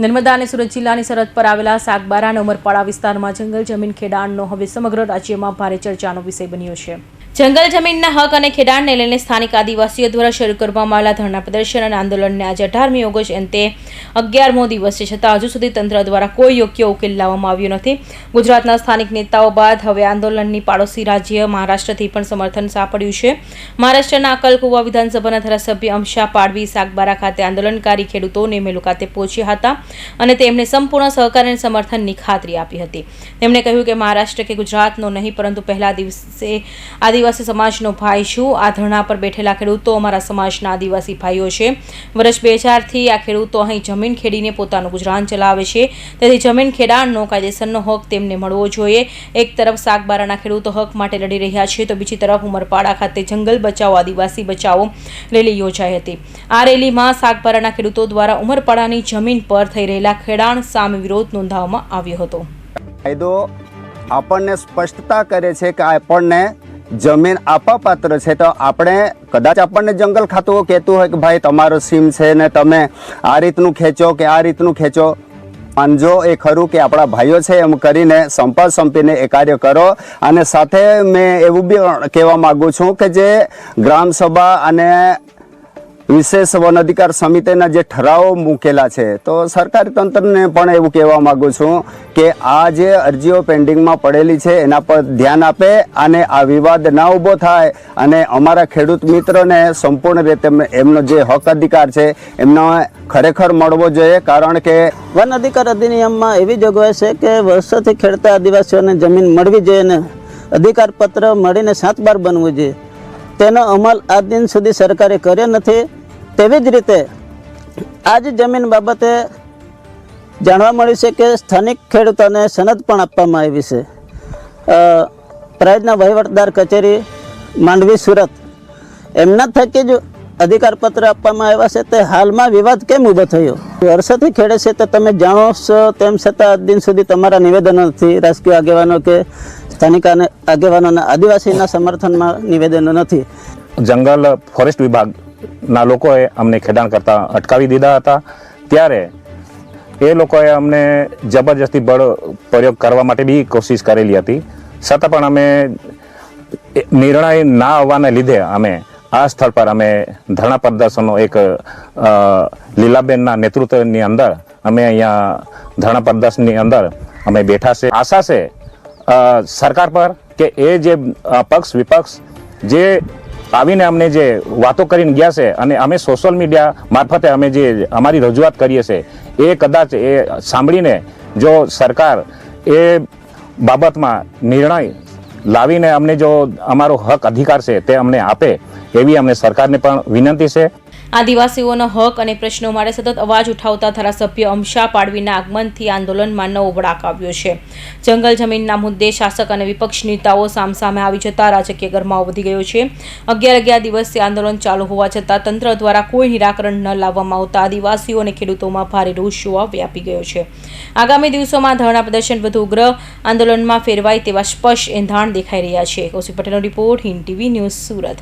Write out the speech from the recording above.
નર્મદા અને સુરત જિલ્લાની સરહદ પર આવેલા સાગબારા અને ઉમરપાડા વિસ્તારમાં જંગલ જમીન ખેડાણનો હવે સમગ્ર રાજ્યમાં ભારે ચર્ચાનો વિષય બન્યો છે। જંગલ જમીનના હક અને ખેડાણને લઈને સ્થાનિક આદિવાસીઓ દ્વારા શરૂ કરવામાં આવેલા ધરણા પ્રદર્શન અને આંદોલનને આજે 18મી ઓગસ્ટ અંતે 11મો દિવસ છે, છતાં હજુ સુધી તંત્ર દ્વારા કોઈ યોગ્ય ઉકેલ લાવવામાં આવ્યો નથી। ગુજરાતના સ્થાનિક નેતાઓ બાદ હવે આંદોલનની પાડોશી રાજ્ય મહારાષ્ટ્રથી પણ સમર્થન સાંપડ્યું છે। મહારાષ્ટ્રના અકલકુવા વિધાનસભાના ધારાસભ્ય અમશા પાડવી સાગબારા ખાતે આંદોલનકારી ખેડૂતોને મુલાકાતે પહોંચ્યા હતા અને તેમણે સંપૂર્ણ સહકાર અને સમર્થનની ખાતરી આપી હતી। તેમણે કહ્યું કે મહારાષ્ટ્ર કે ગુજરાતનો નહીં પરંતુ પહેલા દિવસે આદિવાસી સમાજનો ભાઈ છું। આ ધરણા પર બેઠેલા ખેડૂતો અમારા સમાજના આદિવાસી ભાઈઓ છે। વર્ષ 2000થી આ ખેડૂતો અહીં જમીન ખેડીને પોતાનું ગુજરાન ચલાવે છે, તેથી જમીન ખેડાણનો કાયદેસરનો હક તેમને મળવો જોઈએ। એક તરફ સાગબારાના ખેડૂતો હક માટે લડી રહ્યા છે તો બીજી તરફ ઉમરપાડા ખાતે જંગલ બચાવો આદિવાસી બચાવો રેલી યોજાઈ હતી। આ રેલીમાં સાગબારાના ખેડૂતો દ્વારા ઉમરપાડાની જમીન પર થઈ રહેલા ખેડાણ સામે વિરોધ નોંધાવવામાં આવ્યો હતો। કાયદો આપણને સ્પષ્ટતા કરે છે કે આપણને જમીન આપવા પાત્ર છે, તો આપણે કદાચ આપણને જંગલ ખાતું કહેતું હોય કે ભાઈ તમારો સીમ છે ને તમે આ રીતનું ખેંચો કે આ રીતનું ખેંચો, માનજો એ ખરું કે આપણા ભાઈઓ છે એમ કરીને સંપીને એ કાર્ય કરો। અને સાથે મેં એવું બી કહેવા માગું છું કે જે ગ્રામસભા અને વિશેષ વન અધિકાર સમિતિના જે ઠરાવો મૂકેલા છે તો સરકારી તંત્રને પણ એવું કહેવા માગું છું કે આ જે અરજીઓ પેન્ડિંગમાં પડેલી છે એના પર ધ્યાન આપે અને આ વિવાદ ના ઊભો થાય અને અમારા ખેડૂત મિત્રોને સંપૂર્ણ રીતે એમનો જે હક અધિકાર છે એમનો ખરેખર મળવો જોઈએ। કારણ કે વન અધિકાર અધિનિયમમાં એવી જોગવાઈ છે કે વર્ષોથી ખેડતા આદિવાસીઓને જમીન મળવી જોઈએ અને અધિકાર પત્ર મળીને 7 બાર બનવું જોઈએ। તેનો અમલ આજ દિન સુધી સરકારે કર્યો નથી। તેવી જ રીતે આજ જમીન બાબતે જાણવા મળ્યું છે કે સ્થાનિક ખેડૂતોને સનદ પણ આપવામાં આવી છે। પ્રાંતના વહીવટદાર કચેરી માંડવી સુરત એમના થકી જ અધિકાર પત્ર આપવામાં આવ્યા છે। તે હાલમાં વિવાદ કેમ ઊભો થયો? વર્ષોથી ખેડે છે તો તમે જાણો છો, તેમ છતાં આજ દિન સુધી તમારા નિવેદનો નથી, રાજકીય આગેવાનો કે સ્થાનિક આગેવાનોના આદિવાસીના સમર્થનમાં નિવેદનો નથી। જંગલ ફોરેસ્ટ વિભાગના લોકોએ અમને ખેડાણ કરતા અટકાવી દીધા હતા, ત્યારે એ લોકોએ અમને જબરજસ્તી બળ પ્રયોગ કરવા માટે બી કોશિશ કરેલી હતી, છતાં પણ અમે નિર્ણય ના આવવાને લીધે અમે આ સ્થળ પર અમે ધરણા પ્રદર્શનનો એક લીલાબેનના નેતૃત્વની અંદર અમે અહીંયા ધરણા પ્રદર્શનની અંદર અમે બેઠા છે। આશા છે સરકાર પર કે એ જે પક્ષ વિપક્ષ જે આવીને અમને જે વાતો કરીને ગયા છે અને અમે સોશિયલ મીડિયા મારફતે અમે જે અમારી રજૂઆત કરીએ છીએ એ કદાચ એ સાંભળીને જો સરકાર એ બાબતમાં નિર્ણય લાવીને અમને જો અમારો હક અધિકાર છે તે અમને આપે એવી અમને સરકારને પણ વિનંતી છે। આદિવાસીઓના હક અને પ્રશ્નો માટે સતત અવાજ ઉઠાવતા ધારાસભ્ય અમશા પાડવીના આગમનથી આંદોલનમાં નવો વળાંક આવ્યો છે। જંગલ જમીનના મુદ્દે શાસક અને વિપક્ષ નેતાઓ સામસામે આવી જતા રાજકીય ગરમાવો વધી ગયો છે। 11 દિવસથી આંદોલન ચાલુ હોવા છતાં તંત્ર દ્વારા કોઈ નિરાકરણ ન લાવવામાં આવતા આદિવાસીઓ અને ખેડૂતોમાં ભારે રોષ જોવા વ્યાપી ગયો છે। આગામી દિવસોમાં ધરણા પ્રદર્શન વધુ ઉગ્ર આંદોલનમાં ફેરવાય તેવા સ્પષ્ટ એંધાણ દેખાઈ રહ્યા છે। કૌશિક પટેલનો report, Hind TV news, Surat.